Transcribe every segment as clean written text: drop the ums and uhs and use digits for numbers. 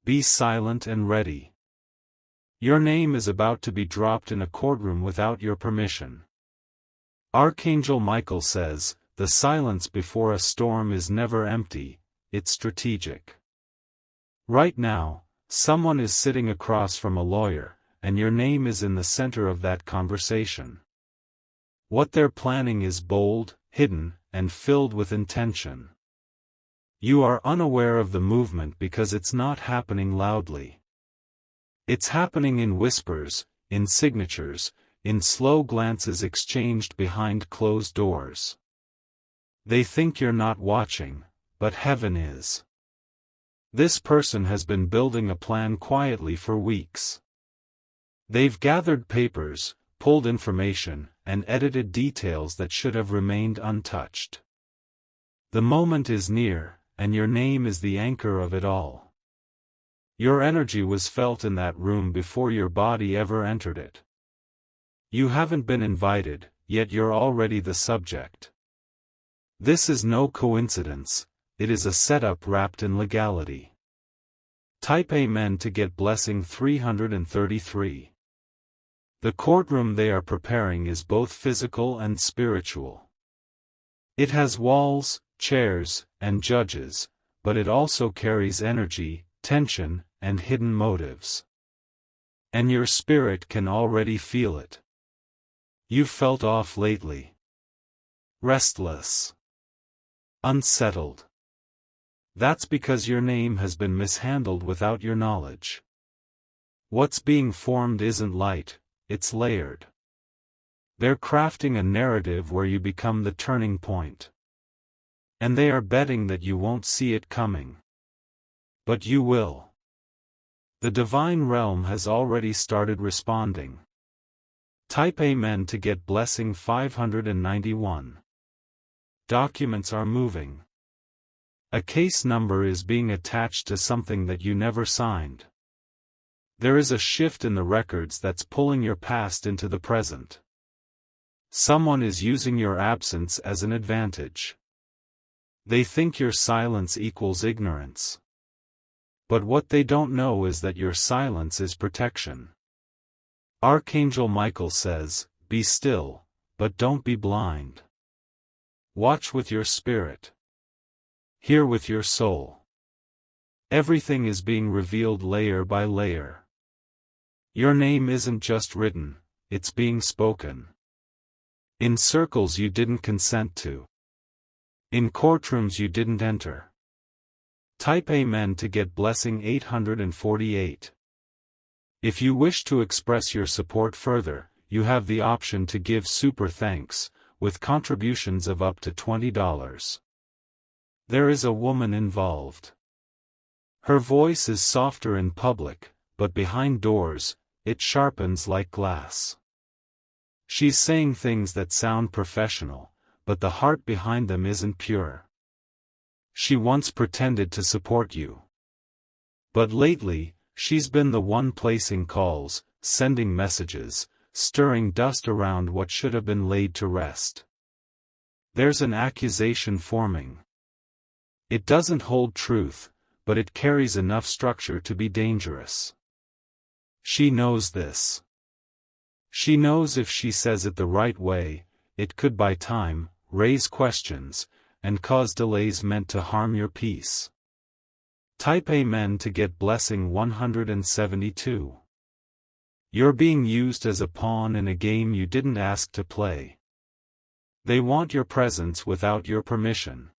Be silent and ready. Your name is about to be dropped in a courtroom without your permission. Archangel Michael says, the silence before a storm is never empty, it's strategic. Right now, someone is sitting across from a lawyer, and your name is in the center of that conversation. What they're planning is bold, hidden, and filled with intention. You are unaware of the movement because it's not happening loudly. It's happening in whispers, in signatures, in slow glances exchanged behind closed doors. They think you're not watching, but heaven is. This person has been building a plan quietly for weeks. They've gathered papers, pulled information, and edited details that should have remained untouched. The moment is near, and your name is the anchor of it all. Your energy was felt in that room before your body ever entered it. You haven't been invited, yet you're already the subject. This is no coincidence, it is a setup wrapped in legality. Type Amen to get blessing 333. The courtroom they are preparing is both physical and spiritual. It has walls, chairs, and judges, but it also carries energy, tension, and hidden motives. And your spirit can already feel it. You've felt off lately. Restless. Unsettled. That's because your name has been mishandled without your knowledge. What's being formed isn't light, it's layered. They're crafting a narrative where you become the turning point. And they are betting that you won't see it coming. But you will. The divine realm has already started responding. Type Amen to get blessing 591. Documents are moving. A case number is being attached to something that you never signed. There is a shift in the records that's pulling your past into the present. Someone is using your absence as an advantage. They think your silence equals ignorance. But what they don't know is that your silence is protection. Archangel Michael says, be still, but don't be blind. Watch with your spirit. Hear with your soul. Everything is being revealed layer by layer. Your name isn't just written, it's being spoken. In circles you didn't consent to. In courtrooms you didn't enter. Type Amen to get blessing 848. If you wish to express your support further, you have the option to give super thanks, with contributions of up to $20. There is a woman involved. Her voice is softer in public, but behind doors, it sharpens like glass. She's saying things that sound professional, but the heart behind them isn't pure. She once pretended to support you. But lately, she's been the one placing calls, sending messages, stirring dust around what should have been laid to rest. There's an accusation forming. It doesn't hold truth, but it carries enough structure to be dangerous. She knows this. She knows if she says it the right way, it could buy time, raise questions, and cause delays meant to harm your peace. Type Amen to get blessing 172. You're being used as a pawn in a game you didn't ask to play. They want your presence without your permission.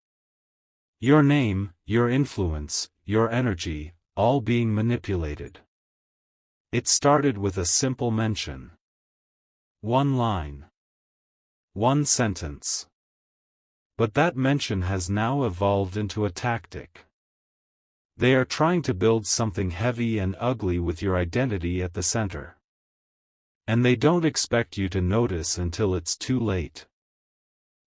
Your name, your influence, your energy, all being manipulated. It started with a simple mention. One line. One sentence. But that mention has now evolved into a tactic. They are trying to build something heavy and ugly with your identity at the center. And they don't expect you to notice until it's too late.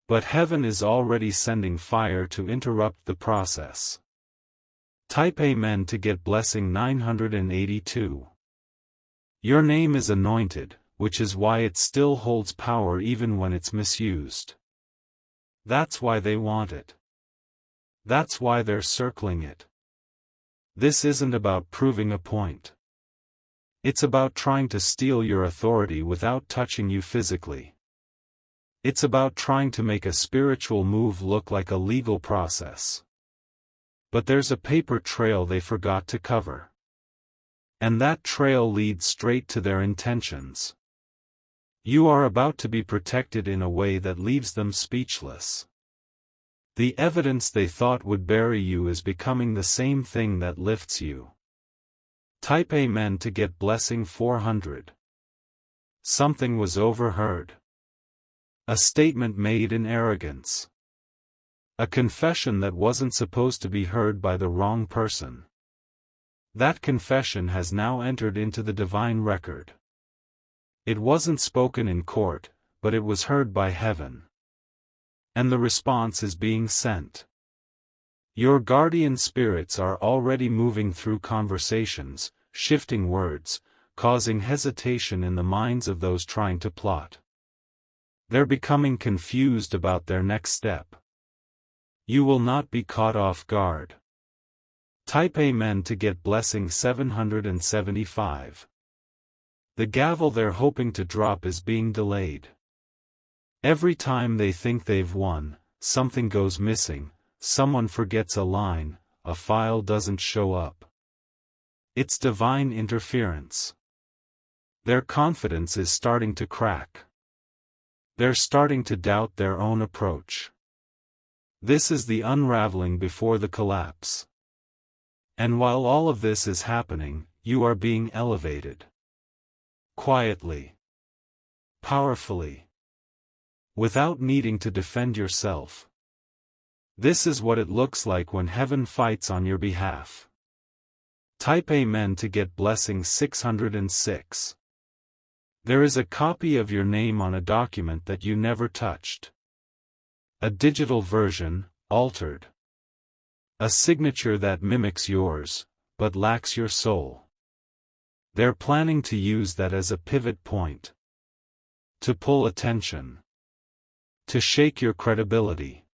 But heaven is already sending fire to interrupt the process. Type Amen to get blessing 982. Your name is anointed, which is why it still holds power even when it's misused. That's why they want it. That's why they're circling it. This isn't about proving a point. It's about trying to steal your authority without touching you physically. It's about trying to make a spiritual move look like a legal process. But there's a paper trail they forgot to cover. And that trail leads straight to their intentions. You are about to be protected in a way that leaves them speechless. The evidence they thought would bury you is becoming the same thing that lifts you. Type Amen to get blessing 400. Something was overheard. A statement made in arrogance. A confession that wasn't supposed to be heard by the wrong person. That confession has now entered into the divine record. It wasn't spoken in court, but it was heard by heaven. And the response is being sent. Your guardian spirits are already moving through conversations, shifting words, causing hesitation in the minds of those trying to plot. They're becoming confused about their next step. You will not be caught off guard. Type Amen to get blessing 775. The gavel they're hoping to drop is being delayed. Every time they think they've won, something goes missing, someone forgets a line, a file doesn't show up. It's divine interference. Their confidence is starting to crack. They're starting to doubt their own approach. This is the unraveling before the collapse. And while all of this is happening, you are being elevated. Quietly. Powerfully. Without needing to defend yourself. This is what it looks like when heaven fights on your behalf. Type Amen to get blessing 606. There is a copy of your name on a document that you never touched. A digital version, altered. A signature that mimics yours, but lacks your soul. They're planning to use that as a pivot point. To pull attention. To shake your credibility.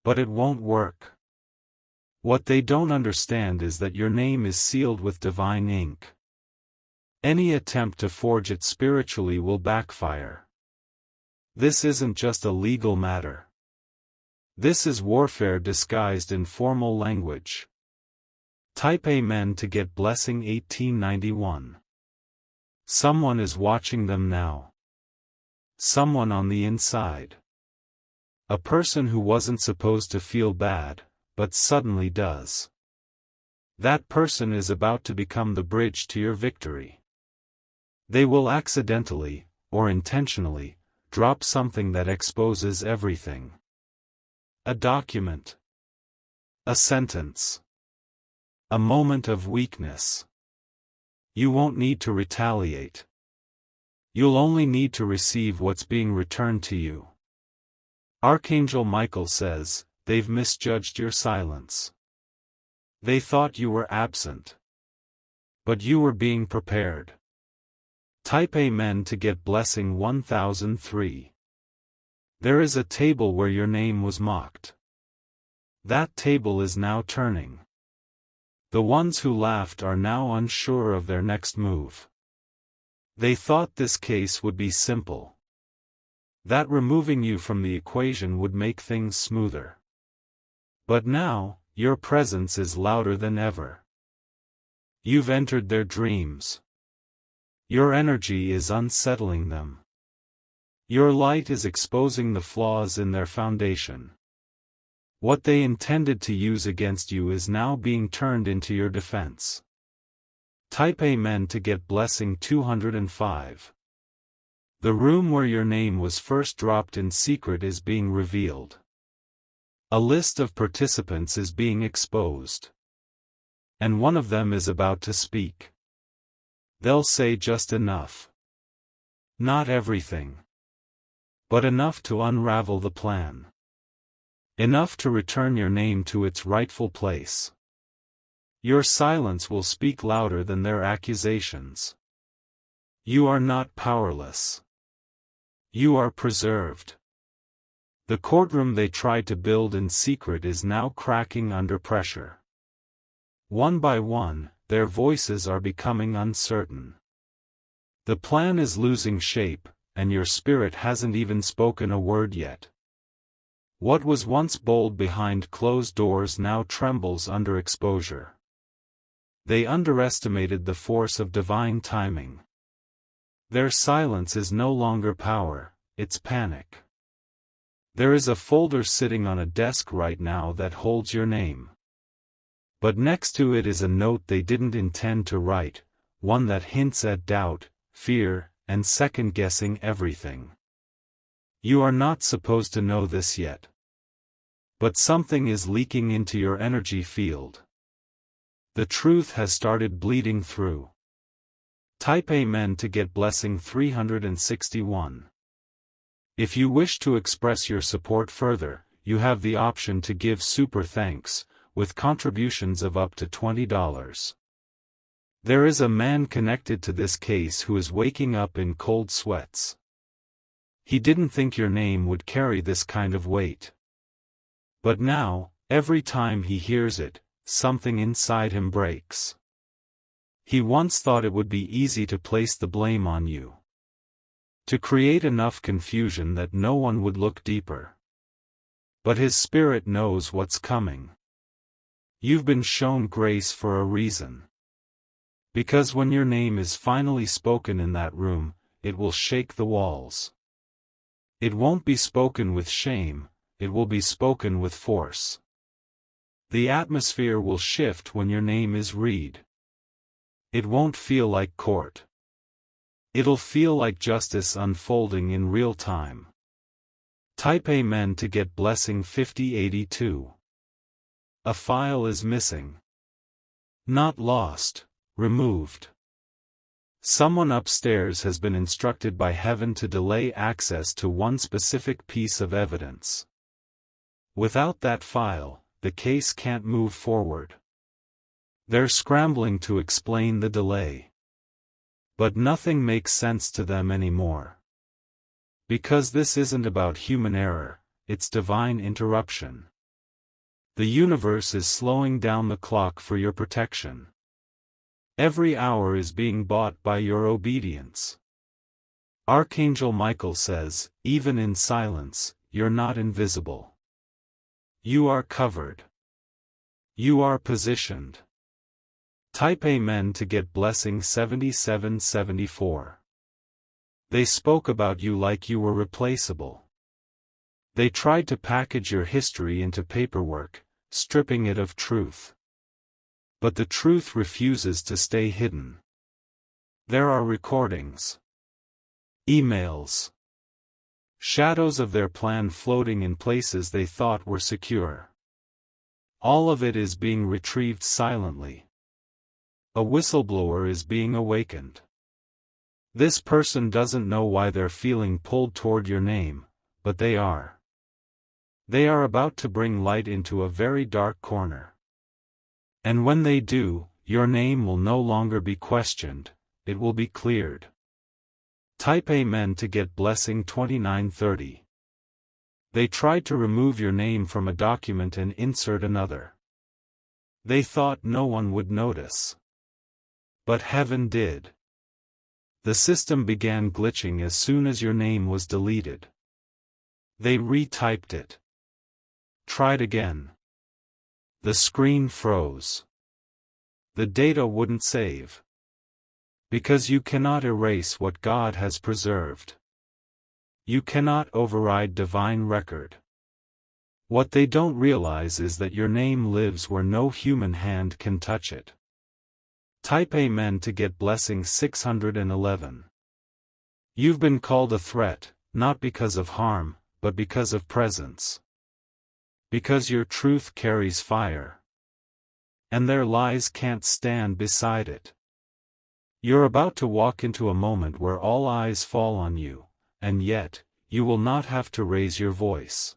But it won't work. What they don't understand is that your name is sealed with divine ink. Any attempt to forge it spiritually will backfire. This isn't just a legal matter. This is warfare disguised in formal language. Type Amen to get blessing 1891. Someone is watching them now. Someone on the inside. A person who wasn't supposed to feel bad, but suddenly does. That person is about to become the bridge to your victory. They will accidentally, or intentionally, drop something that exposes everything. A document. A sentence. A moment of weakness. You won't need to retaliate. You'll only need to receive what's being returned to you. Archangel Michael says, they've misjudged your silence. They thought you were absent. But you were being prepared. Type Amen to get blessing 1003. There is a table where your name was mocked. That table is now turning. The ones who laughed are now unsure of their next move. They thought this case would be simple. That removing you from the equation would make things smoother. But now, your presence is louder than ever. You've entered their dreams. Your energy is unsettling them. Your light is exposing the flaws in their foundation. What they intended to use against you is now being turned into your defense. Type Amen to get blessing 205. The room where your name was first dropped in secret is being revealed. A list of participants is being exposed. And one of them is about to speak. They'll say just enough. Not everything. But enough to unravel the plan. Enough to return your name to its rightful place. Your silence will speak louder than their accusations. You are not powerless. You are preserved. The courtroom they tried to build in secret is now cracking under pressure. One by one, their voices are becoming uncertain. The plan is losing shape, and your spirit hasn't even spoken a word yet. What was once bold behind closed doors now trembles under exposure. They underestimated the force of divine timing. Their silence is no longer power, it's panic. There is a folder sitting on a desk right now that holds your name. But next to it is a note they didn't intend to write, one that hints at doubt, fear, and second-guessing everything. You are not supposed to know this yet. But something is leaking into your energy field. The truth has started bleeding through. Type Amen to get blessing 361. If you wish to express your support further, you have the option to give super thanks, with contributions of up to $20. There is a man connected to this case who is waking up in cold sweats. He didn't think your name would carry this kind of weight. But now, every time he hears it, something inside him breaks. He once thought it would be easy to place the blame on you. To create enough confusion that no one would look deeper. But his spirit knows what's coming. You've been shown grace for a reason. Because when your name is finally spoken in that room, it will shake the walls. It won't be spoken with shame, it will be spoken with force. The atmosphere will shift when your name is read. It won't feel like court. It'll feel like justice unfolding in real time. Type Amen to get blessing 5082. A file is missing. Not lost, removed. Someone upstairs has been instructed by heaven to delay access to one specific piece of evidence. Without that file, the case can't move forward. They're scrambling to explain the delay. But nothing makes sense to them anymore. Because this isn't about human error, it's divine interruption. The universe is slowing down the clock for your protection. Every hour is being bought by your obedience. Archangel Michael says, even in silence, you're not invisible. You are covered. You are positioned. Type Amen to get blessing 7774. They spoke about you like you were replaceable. They tried to package your history into paperwork, stripping it of truth. But the truth refuses to stay hidden. There are recordings. Emails. Shadows of their plan floating in places they thought were secure. All of it is being retrieved silently. A whistleblower is being awakened. This person doesn't know why they're feeling pulled toward your name, but they are. They are about to bring light into a very dark corner. And when they do, your name will no longer be questioned, it will be cleared. Type Amen to get blessing 2930. They tried to remove your name from a document and insert another. They thought no one would notice. But heaven did. The system began glitching as soon as your name was deleted. They retyped it. Tried again. The screen froze. The data wouldn't save. Because you cannot erase what God has preserved. You cannot override divine record. What they don't realize is that your name lives where no human hand can touch it. Type Amen to get blessing 611. You've been called a threat, not because of harm, but because of presence. Because your truth carries fire. And their lies can't stand beside it. You're about to walk into a moment where all eyes fall on you, and yet, you will not have to raise your voice.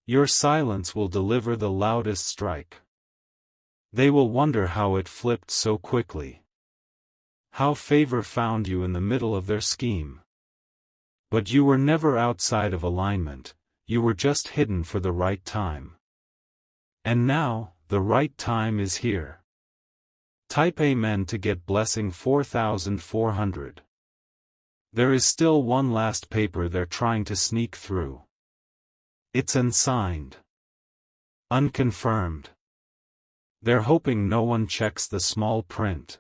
Your silence will deliver the loudest strike. They will wonder how it flipped so quickly. How favor found you in the middle of their scheme. But you were never outside of alignment, you were just hidden for the right time. And now, the right time is here. Type Amen to get blessing 4400. There is still one last paper they're trying to sneak through. It's unsigned. Unconfirmed. They're hoping no one checks the small print.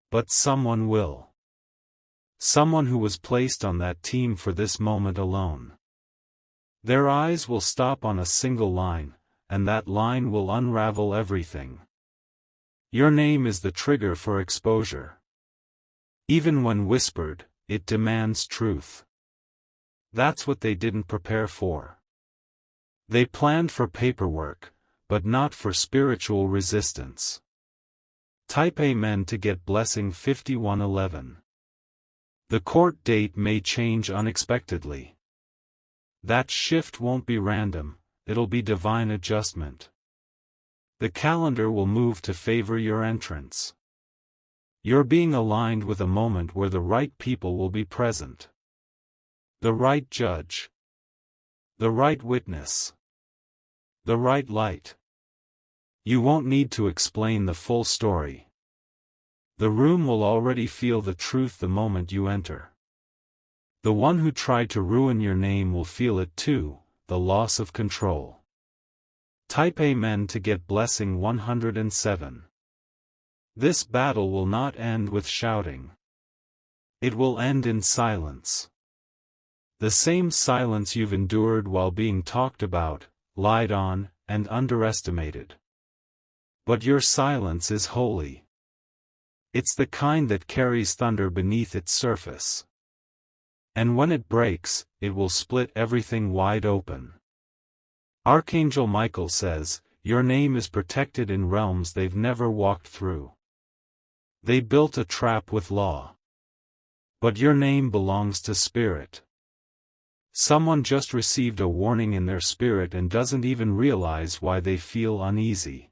But someone will. Someone who was placed on that team for this moment alone. Their eyes will stop on a single line, and that line will unravel everything. Your name is the trigger for exposure. Even when whispered, it demands truth. That's what they didn't prepare for. They planned for paperwork, but not for spiritual resistance. Type Amen to get blessing 5111. The court date may change unexpectedly. That shift won't be random, it'll be divine adjustment. The calendar will move to favor your entrance. You're being aligned with a moment where the right people will be present. The right judge. The right witness. The right light. You won't need to explain the full story. The room will already feel the truth the moment you enter. The one who tried to ruin your name will feel it too, the loss of control. Type Amen to get blessing 107. This battle will not end with shouting. It will end in silence. The same silence you've endured while being talked about, lied on, and underestimated. But your silence is holy. It's the kind that carries thunder beneath its surface. And when it breaks, it will split everything wide open. Archangel Michael says, your name is protected in realms they've never walked through. They built a trap with law. But your name belongs to spirit. Someone just received a warning in their spirit and doesn't even realize why they feel uneasy.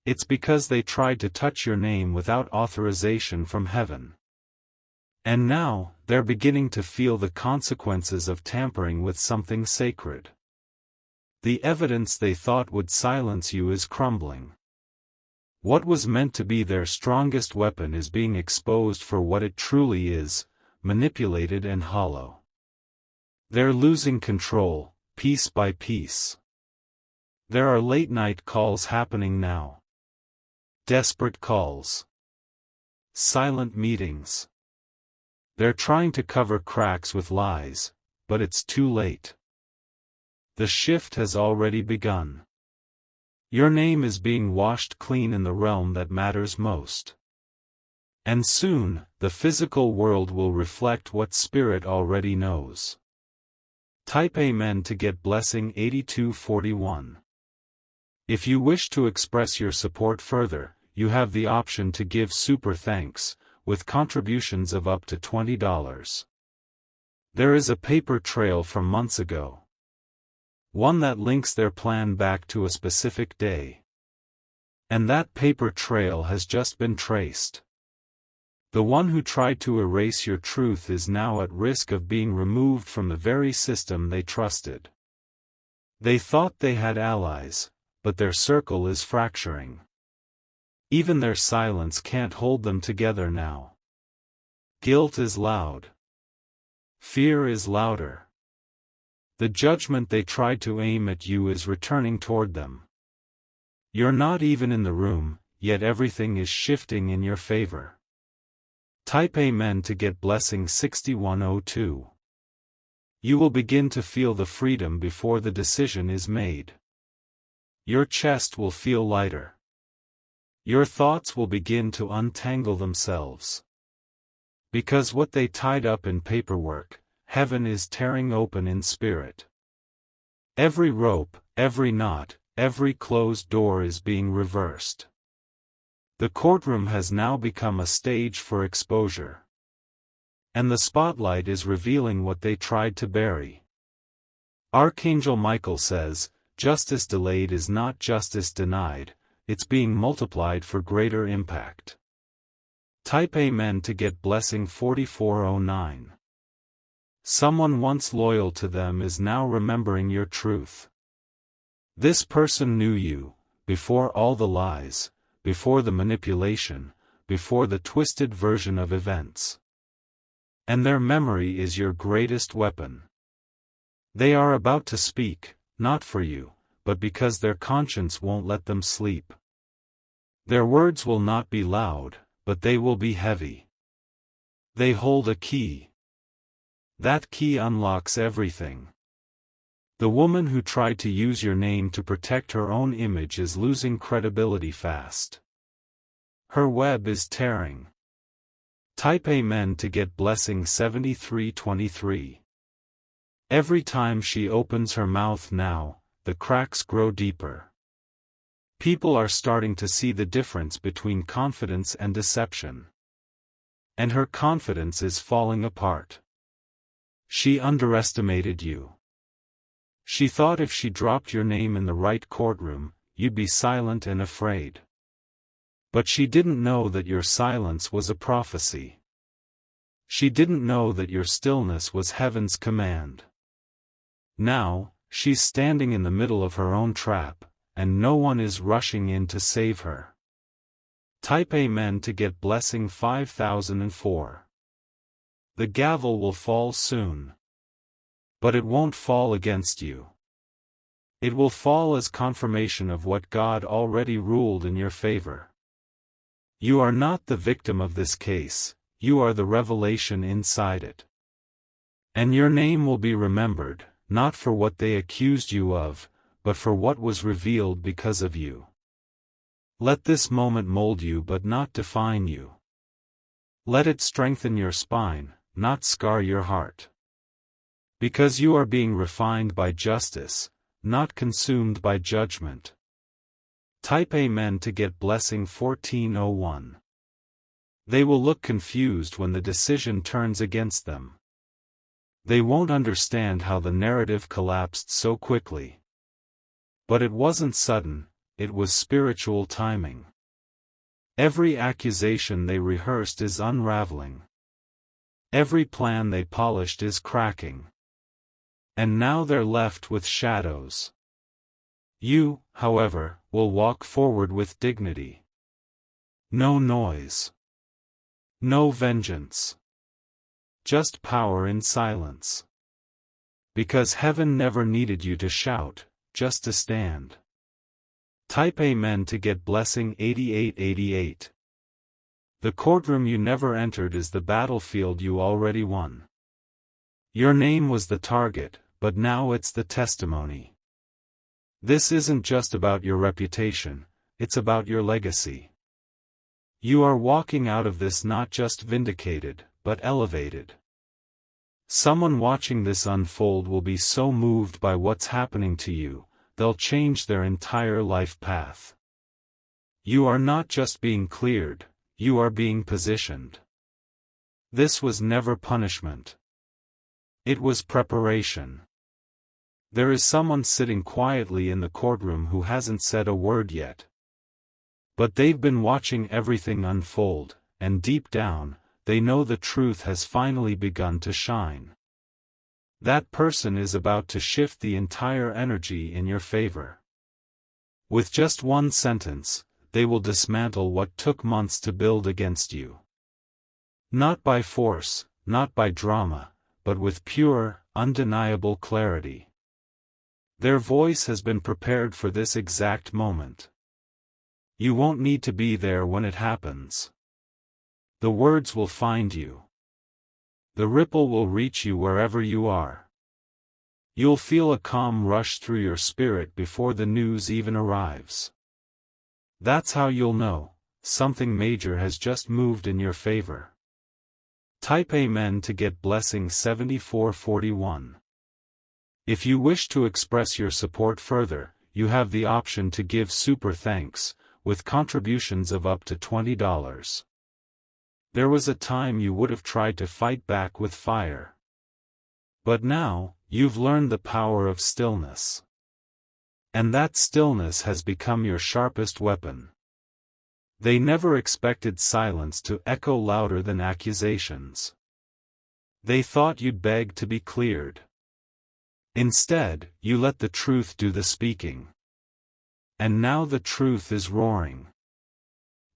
It's because they tried to touch your name without authorization from heaven. And now, they're beginning to feel the consequences of tampering with something sacred. The evidence they thought would silence you is crumbling. What was meant to be their strongest weapon is being exposed for what it truly is, manipulated and hollow. They're losing control, piece by piece. There are late-night calls happening now. Desperate calls. Silent meetings. They're trying to cover cracks with lies, but it's too late. The shift has already begun. Your name is being washed clean in the realm that matters most. And soon, the physical world will reflect what spirit already knows. Type Amen to get blessing 8241. If you wish to express your support further, you have the option to give super thanks, with contributions of up to $20. There is a paper trail from months ago. One that links their plan back to a specific day. And that paper trail has just been traced. The one who tried to erase your truth is now at risk of being removed from the very system they trusted. They thought they had allies, but their circle is fracturing. Even their silence can't hold them together now. Guilt is loud. Fear is louder. The judgment they tried to aim at you is returning toward them. You're not even in the room, yet everything is shifting in your favor. Type Amen to get blessing 6102. You will begin to feel the freedom before the decision is made. Your chest will feel lighter. Your thoughts will begin to untangle themselves. Because what they tied up in paperwork, heaven is tearing open in spirit. Every rope, every knot, every closed door is being reversed. The courtroom has now become a stage for exposure. And the spotlight is revealing what they tried to bury. Archangel Michael says, justice delayed is not justice denied, it's being multiplied for greater impact. Type Amen to get blessing 4409. Someone once loyal to them is now remembering your truth. This person knew you, before all the lies, before the manipulation, before the twisted version of events. And their memory is your greatest weapon. They are about to speak, not for you, but because their conscience won't let them sleep. Their words will not be loud, but they will be heavy. They hold a key. That key unlocks everything. The woman who tried to use your name to protect her own image is losing credibility fast. Her web is tearing. Type Amen to get blessing 7323. Every time she opens her mouth now, the cracks grow deeper. People are starting to see the difference between confidence and deception. And her confidence is falling apart. She underestimated you. She thought if she dropped your name in the right courtroom, you'd be silent and afraid. But she didn't know that your silence was a prophecy. She didn't know that your stillness was heaven's command. Now, she's standing in the middle of her own trap, and no one is rushing in to save her. Type Amen to get blessing 5004. The gavel will fall soon. But it won't fall against you. It will fall as confirmation of what God already ruled in your favor. You are not the victim of this case, you are the revelation inside it. And your name will be remembered, not for what they accused you of, but for what was revealed because of you. Let this moment mold you but not define you. Let it strengthen your spine, not scar your heart. Because you are being refined by justice, not consumed by judgment. Type Amen to get blessing 1401. They will look confused when the decision turns against them. They won't understand how the narrative collapsed so quickly. But it wasn't sudden, it was spiritual timing. Every accusation they rehearsed is unraveling. Every plan they polished is cracking. And now they're left with shadows. You, however, will walk forward with dignity. No noise. No vengeance. Just power in silence. Because heaven never needed you to shout, just to stand. Type Amen to get blessing 8888. The courtroom you never entered is the battlefield you already won. Your name was the target, but now it's the testimony. This isn't just about your reputation, it's about your legacy. You are walking out of this not just vindicated, but elevated. Someone watching this unfold will be so moved by what's happening to you, they'll change their entire life path. You are not just being cleared, you are being positioned. This was never punishment. It was preparation. There is someone sitting quietly in the courtroom who hasn't said a word yet. But they've been watching everything unfold, and deep down, they know the truth has finally begun to shine. That person is about to shift the entire energy in your favor. With just one sentence, they will dismantle what took months to build against you. Not by force, not by drama, but with pure, undeniable clarity. Their voice has been prepared for this exact moment. You won't need to be there when it happens. The words will find you. The ripple will reach you wherever you are. You'll feel a calm rush through your spirit before the news even arrives. That's how you'll know, something major has just moved in your favor. Type Amen to get blessing 7441. If you wish to express your support further, you have the option to give super thanks, with contributions of up to $20. There was a time you would have tried to fight back with fire. But now, you've learned the power of stillness. And that stillness has become your sharpest weapon. They never expected silence to echo louder than accusations. They thought you'd beg to be cleared. Instead, you let the truth do the speaking. And now the truth is roaring.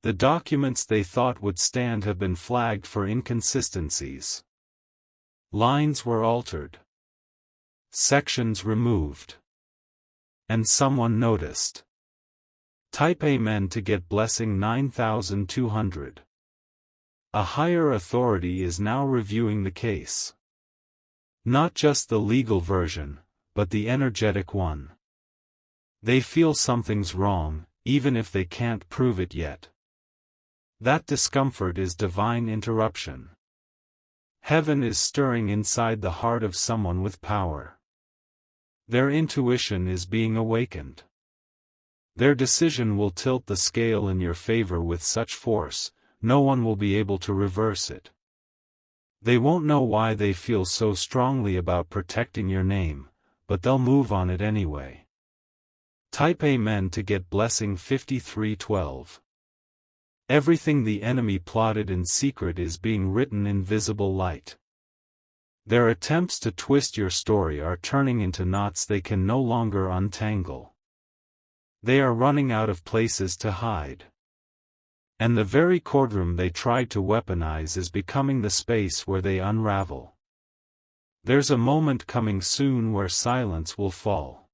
The documents they thought would stand have been flagged for inconsistencies. Lines were altered. Sections removed. And someone noticed. Type Amen to get blessing 9200. A higher authority is now reviewing the case. Not just the legal version, but the energetic one. They feel something's wrong, even if they can't prove it yet. That discomfort is divine interruption. Heaven is stirring inside the heart of someone with power. Their intuition is being awakened. Their decision will tilt the scale in your favor with such force, no one will be able to reverse it. They won't know why they feel so strongly about protecting your name, but they'll move on it anyway. Type Amen to get blessing 5312. Everything the enemy plotted in secret is being written in visible light. Their attempts to twist your story are turning into knots they can no longer untangle. They are running out of places to hide. And the very courtroom they tried to weaponize is becoming the space where they unravel. There's a moment coming soon where silence will fall.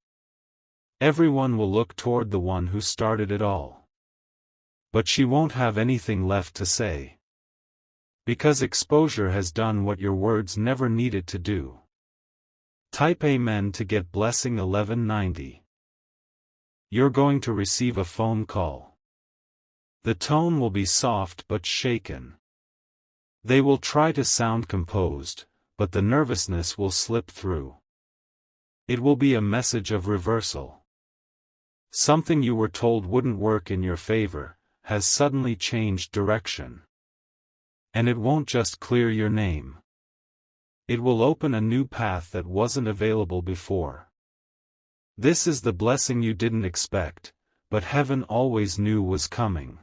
Everyone will look toward the one who started it all. But she won't have anything left to say. Because exposure has done what your words never needed to do. Type Amen to get blessing 1190. You're going to receive a phone call. The tone will be soft but shaken. They will try to sound composed, but the nervousness will slip through. It will be a message of reversal. Something you were told wouldn't work in your favor has suddenly changed direction. And it won't just clear your name. It will open a new path that wasn't available before. This is the blessing you didn't expect, but heaven always knew was coming.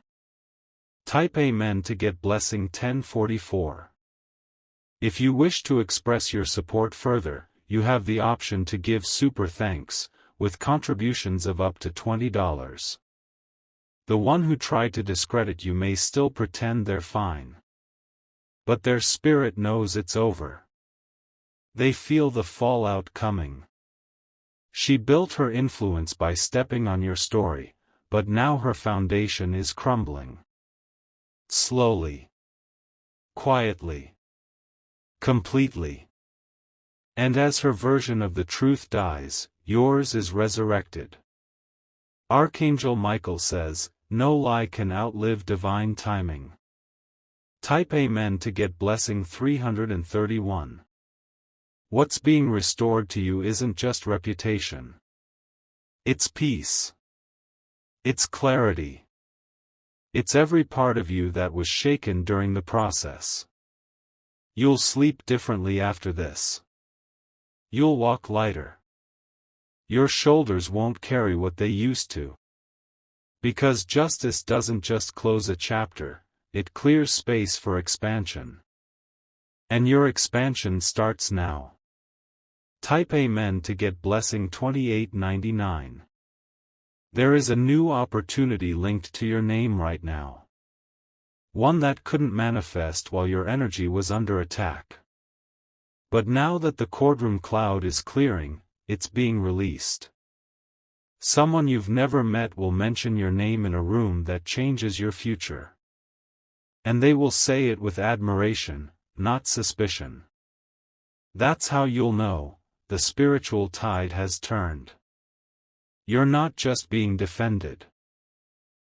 Type Amen to get blessing 1044. If you wish to express your support further, you have the option to give super thanks, with contributions of up to $20. The one who tried to discredit you may still pretend they're fine. But their spirit knows it's over. They feel the fallout coming. She built her influence by stepping on your story, but now her foundation is crumbling. Slowly. Quietly. Completely. And as her version of the truth dies, yours is resurrected. Archangel Michael says, no lie can outlive divine timing. Type Amen to get blessing 331. What's being restored to you isn't just reputation. It's peace. It's clarity. It's every part of you that was shaken during the process. You'll sleep differently after this. You'll walk lighter. Your shoulders won't carry what they used to. Because justice doesn't just close a chapter, it clears space for expansion. And your expansion starts now. Type Amen to get blessing 2899. There is a new opportunity linked to your name right now. One that couldn't manifest while your energy was under attack. But now that the courtroom cloud is clearing, it's being released. Someone you've never met will mention your name in a room that changes your future. And they will say it with admiration, not suspicion. That's how you'll know, the spiritual tide has turned. You're not just being defended.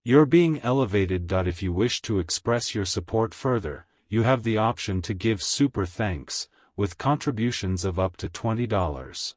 You're being elevated. If you wish to express your support further, you have the option to give super thanks, with contributions of up to $20.